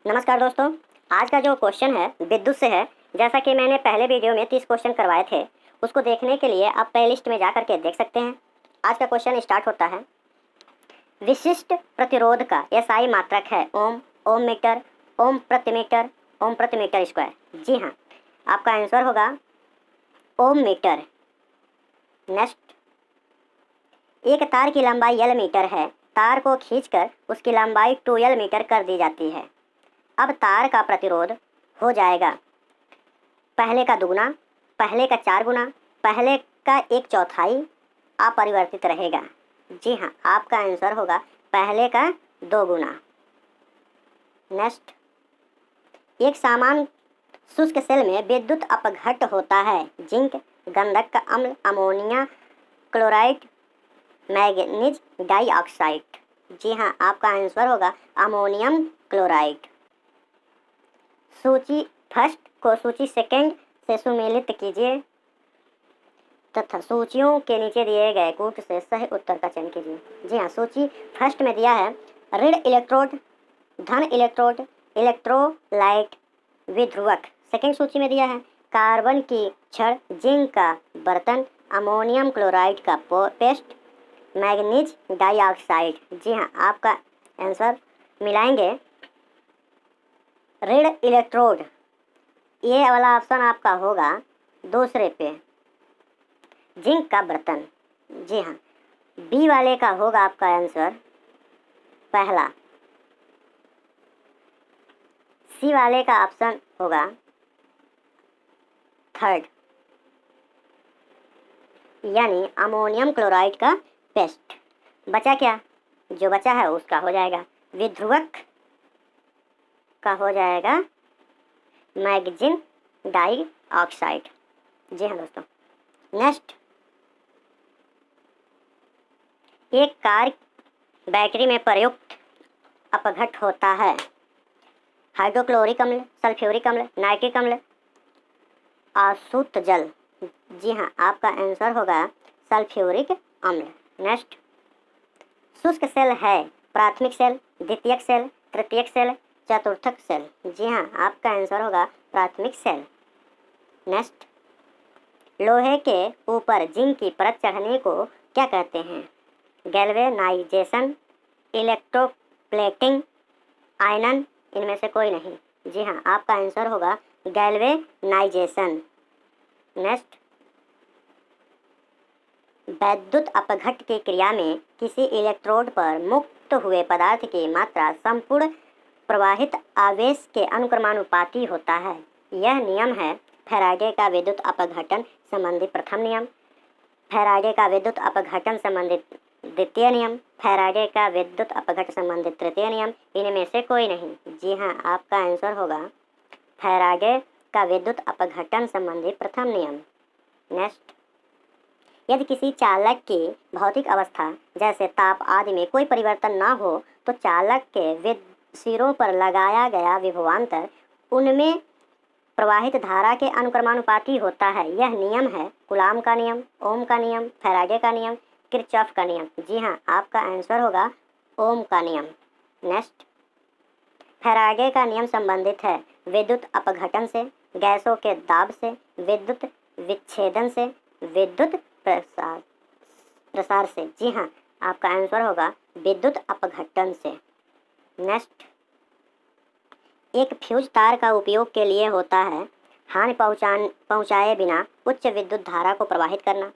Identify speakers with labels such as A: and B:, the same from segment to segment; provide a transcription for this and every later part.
A: नमस्कार दोस्तों, आज का जो क्वेश्चन है विद्युत से है। जैसा कि मैंने पहले वीडियो में 30 क्वेश्चन करवाए थे, उसको देखने के लिए आप प्लेलिस्ट में जा करके देख सकते हैं। आज का क्वेश्चन स्टार्ट होता है। विशिष्ट प्रतिरोध का एसआई मात्रक है ओम, ओम मीटर, ओम प्रति मीटर, ओम प्रति मीटर स्क्वायर। जी हाँ, आपका आंसर होगा ओम मीटर। नेक्स्ट, एक तार की लंबाई एल मीटर है। तार को खींचकर उसकी लंबाई 2L मीटर कर दी जाती है। अब तार का प्रतिरोध हो जाएगा पहले का दुगुना, पहले का 4 गुना, पहले का 1/4 अपरिवर्तित रहेगा। जी हाँ, आपका आंसर होगा पहले का 2 गुना। नेक्स्ट, एक सामान्य शुष्क सेल में विद्युत अपघट्ट होता है। जिंक, गंधक का अम्ल, अमोनिया क्लोराइड, मैग्नीज डाइऑक्साइड। जी हाँ, आपका आंसर होगा अमोनियम क्लोराइड। सूची फर्स्ट को सूची सेकंड से सुमेलित कीजिए तथा सूचियों के नीचे दिए गए कूट से सही उत्तर का चयन कीजिए। जी हाँ, सूची फर्स्ट में दिया है ऋण इलेक्ट्रोड, धन इलेक्ट्रोड, इलेक्ट्रोलाइट, विध्रुवक। सेकंड सूची में दिया है कार्बन की छड़, जिंक का बर्तन, अमोनियम क्लोराइड का पेस्ट, मैग्नीज डाइऑक्साइड। जी हाँ, आपका आंसर मिलाएंगे ऋण इलेक्ट्रोड। ये वाला ऑप्शन आपका होगा दूसरे पे, जिंक का बर्तन। जी हाँ, बी वाले का होगा आपका आंसर पहला। सी वाले का ऑप्शन होगा थर्ड, यानी अमोनियम क्लोराइड का पेस्ट। बचा क्या? जो बचा है उसका हो जाएगा विध्रुवक का हो जाएगा मैग्नीज डाइऑक्साइड। जी हाँ दोस्तों। नेक्स्ट, एक कार बैटरी में प्रयुक्त अपघट्ट होता है हाइड्रोक्लोरिक अम्ल, सल्फ्यूरिक अम्ल, नाइट्रिक अम्ल, आसुत जल। जी हाँ, आपका आंसर होगा सल्फ्यूरिक अम्ल। नेक्स्ट, शुष्क सेल है प्राथमिक सेल, द्वितीयक सेल, तृतीयक सेल, चतुर्थक सेल। जी हाँ, आपका आंसर होगा प्राथमिक सेल। नेक्स्ट, लोहे के ऊपर जिंक की परत चढ़ने को क्या कहते हैं? गैल्वेनाइजेशन, इलेक्ट्रोप्लेटिंग, आयनन, इनमें से कोई नहीं। जी हाँ, आपका आंसर होगा गैल्वेनाइजेशन। नेक्स्ट, वैद्युत अपघट्ट की क्रिया में किसी इलेक्ट्रोड पर मुक्त हुए पदार्थ की मात्रा संपूर्ण प्रवाहित आवेश के अनुक्रमानुपाती होता है। यह नियम है फैराडे का विद्युत अपघटन संबंधी प्रथम नियम, फैराडे का विद्युत अपघटन संबंधित द्वितीय नियम, फैराडे का विद्युत अपघटन संबंधित तृतीय नियम। इनमें से कोई नहीं। जी हाँ, आपका आंसर होगा फैराडे का विद्युत अपघटन संबंधी प्रथम नियम। नेक्स्ट, यदि किसी चालक की भौतिक अवस्था जैसे ताप आदि में कोई परिवर्तन ना हो तो चालक के सिरों पर लगाया गया विभवांतर उनमें प्रवाहित धारा के अनुक्रमानुपाती होता है। यह नियम है कूलाम का नियम, ओम का नियम, फैराडे का नियम, किरचॉफ का नियम। जी हाँ, आपका आंसर होगा ओम का नियम। नेक्स्ट, फैराडे का नियम संबंधित है विद्युत अपघटन से, गैसों के दाब से, विद्युत विच्छेदन से, विद्युत प्रसार से। जी हाँ, आपका आंसर होगा विद्युत अपघटन से। नेक्स्ट, एक फ्यूज तार का उपयोग के लिए होता है हानि पहुँचाए बिना उच्च विद्युत धारा को प्रवाहित करना,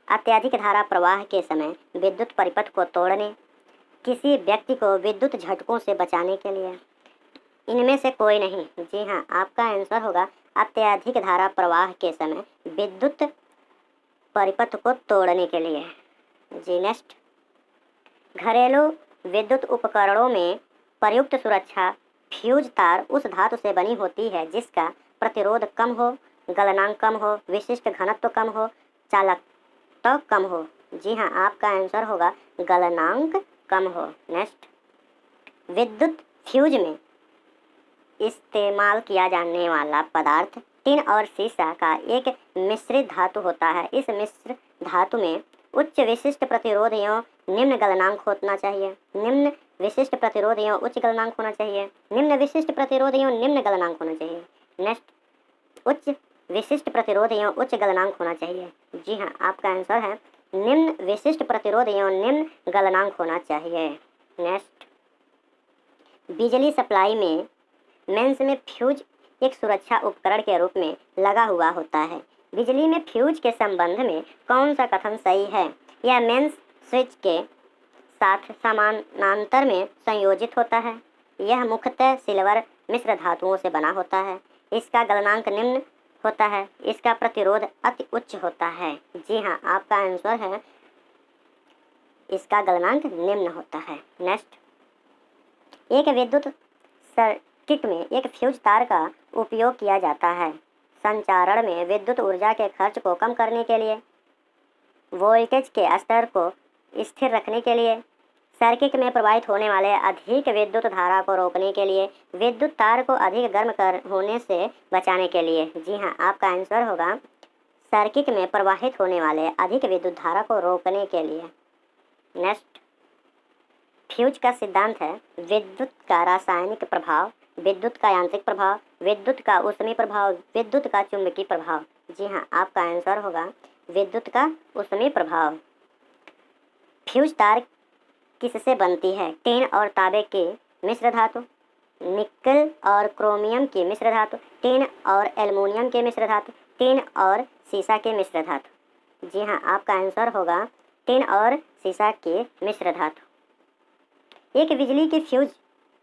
A: अत्यधिक धारा प्रवाह के समय विद्युत परिपथ को तोड़ने, किसी व्यक्ति को विद्युत झटकों से बचाने के लिए। इनमें से कोई नहीं। जी हाँ, आपका आंसर होगा अत्यधिक धारा प्रवाह के समय विद्युत परिपथ को तोड़ने के लिए। जी नेक्स्ट, घरेलू विद्युत उपकरणों में प्रयुक्त सुरक्षा फ्यूज तार उस धातु से बनी होती है जिसका प्रतिरोध कम हो, गलनांक कम हो, विशिष्ट घनत्व कम हो, चालकता कम हो। जी हाँ, आपका आंसर होगा गलनांक कम हो। नेक्स्ट, विद्युत फ्यूज में इस्तेमाल किया जाने वाला पदार्थ टिन और सीसा का एक मिश्रित धातु होता है। इस मिश्र धातु में उच्च विशिष्ट प्रतिरोध एवं निम्न गलनांक होना चाहिए। निम्न विशिष्ट प्रतिरोध एवं उच्च गलनांक होना चाहिए। निम्न विशिष्ट प्रतिरोध एवं निम्न गलनांक होना चाहिए। नेक्स्ट, उच्च विशिष्ट प्रतिरोध एवं उच्च गलनांक होना चाहिए। जी हाँ, आपका आंसर है निम्न विशिष्ट प्रतिरोध एवं निम्न गलनांक होना चाहिए। नेक्स्ट, बिजली सप्लाई में मेंस में फ्यूज एक सुरक्षा उपकरण के रूप में लगा हुआ होता है। बिजली में फ्यूज के संबंध में कौन सा कथन सही है? यह मेंस स्विच के साथ समानांतर में संयोजित होता है। यह मुख्यतः सिल्वर मिश्र धातुओं से बना होता है। इसका गलनांक निम्न होता है। इसका प्रतिरोध अति उच्च होता है। जी हाँ, आपका आंसर है इसका गलनांक निम्न होता है। नेक्स्ट, एक विद्युत सर्किट में एक फ्यूज तार का उपयोग किया जाता है संचारण में विद्युत ऊर्जा के खर्च को कम करने के लिए, वोल्टेज के स्तर को स्थिर रखने के लिए, सर्किट में प्रवाहित होने वाले अधिक विद्युत धारा को रोकने के लिए, विद्युत तार को अधिक गर्म होने से बचाने के लिए। जी हाँ, आपका आंसर होगा सर्किट में प्रवाहित होने वाले अधिक विद्युत धारा को रोकने के लिए। नेक्स्ट, फ्यूज का सिद्धांत है विद्युत का रासायनिक प्रभाव, विद्युत का यांत्रिक प्रभाव, विद्युत का ऊष्मीय प्रभाव, विद्युत का चुंबकीय प्रभाव। जी हाँ, आपका आंसर होगा विद्युत का ऊष्मीय प्रभाव। फ्यूज तार किससे बनती है? टिन और तांबे के मिश्र धातु, निकल और क्रोमियम के मिश्र धातु, टिन और एल्युमिनियम के मिश्र धातु, टिन और सीसा के मिश्र धातु। जी हाँ, आपका आंसर होगा टिन और सीसा के मिश्र धातु। एक बिजली की फ्यूज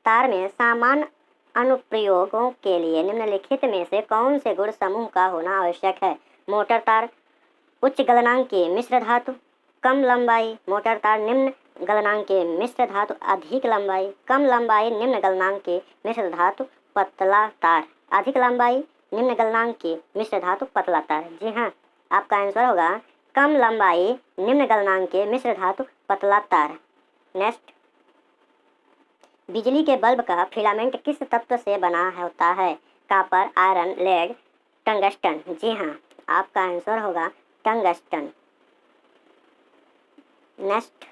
A: तार में सामान्य अनुप्रयोगों के लिए निम्नलिखित में से कौन से गुण समूह का होना आवश्यक है? मोटर तार उच्च गलनांक के मिश्र धातु, कम लंबाई। मोटर तार निम्न गलनांक के मिश्र धातु, अधिक लंबाई। कम लंबाई निम्न गलनांक के मिश्र धातु, पतला तार। अधिक लंबाई निम्न गलनांक के मिश्र धातु, पतला तार। जी हाँ, आपका आंसर होगा कम लंबाई निम्न गलनांक के मिश्र धातु, पतला तार। नेक्स्ट, बिजली के बल्ब का फिलामेंट किस तत्व से बना होता है? Copper, iron, lead, tungsten. जी हाँ, आपका आंसर होगा टंगस्टन। नेक्स्ट,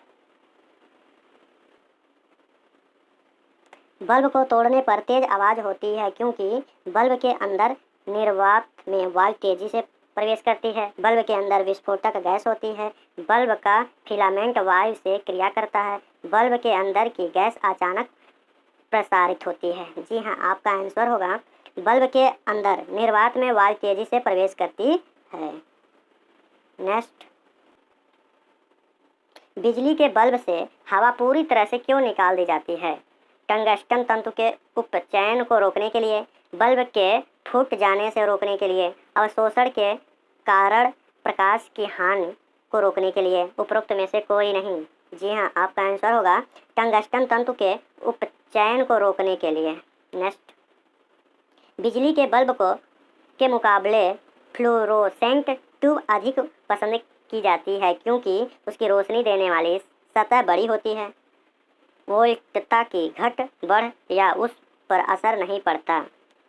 A: बल्ब को तोड़ने पर तेज आवाज़ होती है क्योंकि बल्ब के अंदर निर्वात में वायु तेजी से प्रवेश करती है। बल्ब के अंदर विस्फोटक गैस होती है। बल्ब का फिलामेंट वायु से क्रिया करता है। बल्ब के अंदर की गैस अचानक प्रसारित होती है। जी हाँ, आपका आंसर होगा बल्ब के अंदर निर्वात में वायु तेजी से प्रवेश करती है। नेक्स्ट, बिजली के बल्ब से हवा पूरी तरह से क्यों निकाल दी जाती है? टंगस्टन तंतु के उपचयन को रोकने के लिए, बल्ब के फूट जाने से रोकने के लिए, अवशोषण के कारण प्रकाश की हानि को रोकने के लिए, उपरोक्त में से कोई नहीं। जी हाँ, आपका आंसर होगा टंगस्टन तंतु के उपचयन को रोकने के लिए। नेक्स्ट, बिजली के बल्ब के मुकाबले फ्लोरोसेंट ट्यूब अधिक पसंद की जाती है क्योंकि उसकी रोशनी देने वाली सतह बड़ी होती है। वोल्टता की घट बढ़ या उस पर असर नहीं पड़ता।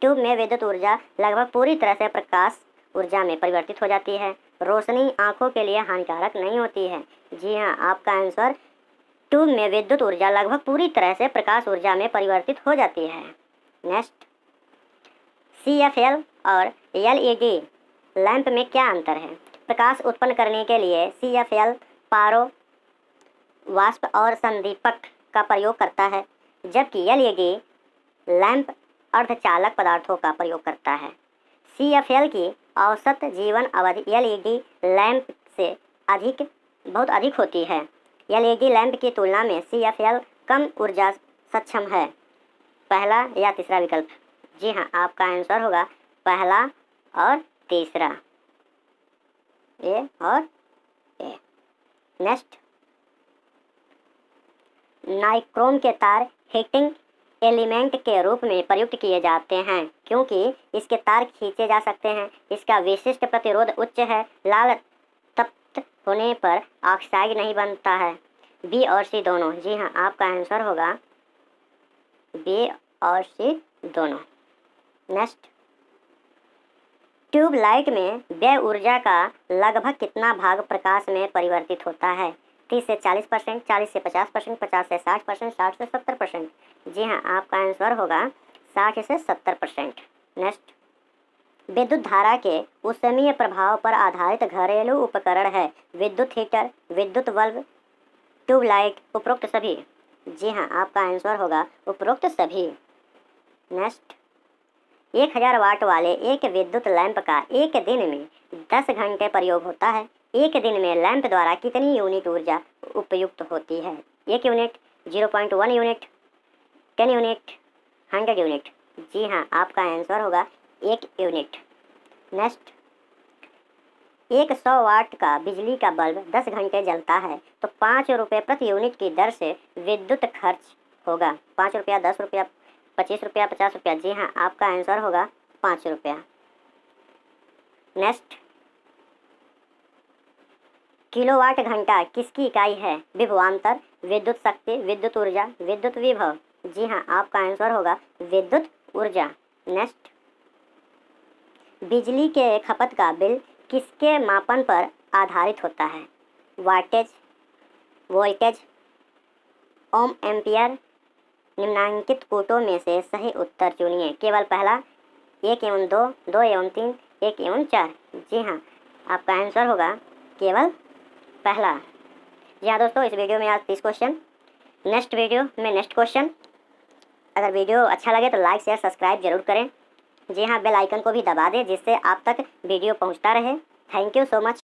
A: ट्यूब में विद्युत ऊर्जा लगभग पूरी तरह से प्रकाश ऊर्जा में परिवर्तित हो जाती है। रोशनी आंखों के लिए हानिकारक नहीं होती है। जी हाँ, आपका आंसर ट्यूब में विद्युत ऊर्जा लगभग पूरी तरह से प्रकाश ऊर्जा में परिवर्तित हो जाती है। नेक्स्ट, CFL और LED लैंप में क्या अंतर है? प्रकाश उत्पन्न करने के लिए CFL पारो वाष्प और संदीपक का प्रयोग करता है, जबकि LED लैंप अर्धचालक पदार्थों का प्रयोग करता है। CFL की औसत जीवन अवधि LED लैंप से बहुत अधिक होती है। LED लैंप की तुलना में CFL कम ऊर्जा सक्षम है। पहला या तीसरा विकल्प? जी हाँ, आपका आंसर होगा पहला और तीसरा, ए और ए। नेक्स्ट, नाइक्रोम के तार हीटिंग एलिमेंट के रूप में प्रयुक्त किए जाते हैं क्योंकि इसके तार खींचे जा सकते हैं। इसका विशिष्ट प्रतिरोध उच्च है। लाल तप्त होने पर ऑक्साइड नहीं बनता है। बी और सी दोनों। जी हाँ, आपका आंसर होगा बी और सी दोनों। नेक्स्ट, ट्यूबलाइट में व्यय ऊर्जा का लगभग कितना भाग प्रकाश में परिवर्तित होता है? 30 से 40%, 40 से 50%, 50 से 60%, 60 से 70%। जी हाँ, आपका आंसर होगा 60 से 70%। नेक्स्ट, विद्युत धारा के ऊष्मीय प्रभाव पर आधारित घरेलू उपकरण है। विद्युत हीटर, विद्युत बल्ब, ट्यूबलाइट, उपरोक्त सभी। जी हाँ, आपका आंसर होगा उपरोक्त सभी। नेक्स्ट, 1000 वाट वाले एक विद्युत लैंप का एक दिन में 10 घंटे प्रयोग होता है। एक दिन में लैंप द्वारा कितनी यूनिट ऊर्जा उपयुक्त होती है? 1 यूनिट, 0.1 यूनिट, 10 यूनिट, 100 यूनिट। जी हाँ, आपका आंसर होगा 1 यूनिट। नेक्स्ट, 100 वाट का बिजली का बल्ब 10 घंटे जलता है तो 5 रुपये प्रति यूनिट की दर से विद्युत खर्च होगा। 5 रुपया, 10 रुपया, 25 रुपया, 50 रुपया। जी हाँ, आपका आंसर होगा 5 रुपया। नेक्स्ट, किलोवाट घंटा किसकी इकाई है? विभवांतर, विद्युत शक्ति, विद्युत ऊर्जा, विद्युत विभव। जी हाँ, आपका आंसर होगा विद्युत ऊर्जा। नेक्स्ट, बिजली के खपत का बिल किसके मापन पर आधारित होता है? Wattage, voltage, ohm ampere. निम्नांकित कोटों में से सही उत्तर चुनिए। केवल पहला, 1 एवं 2, 2 एवं 3, 1 एवं 4। जी हाँ, आपका आंसर होगा केवल पहला। जी हाँ दोस्तों, इस वीडियो में आज 30 क्वेश्चन। नेक्स्ट वीडियो में नेक्स्ट क्वेश्चन। अगर वीडियो अच्छा लगे तो लाइक, शेयर, सब्सक्राइब जरूर करें। जी हाँ, बेल आइकन को भी दबा दें जिससे आप तक वीडियो पहुंचता रहे। Thank you so much.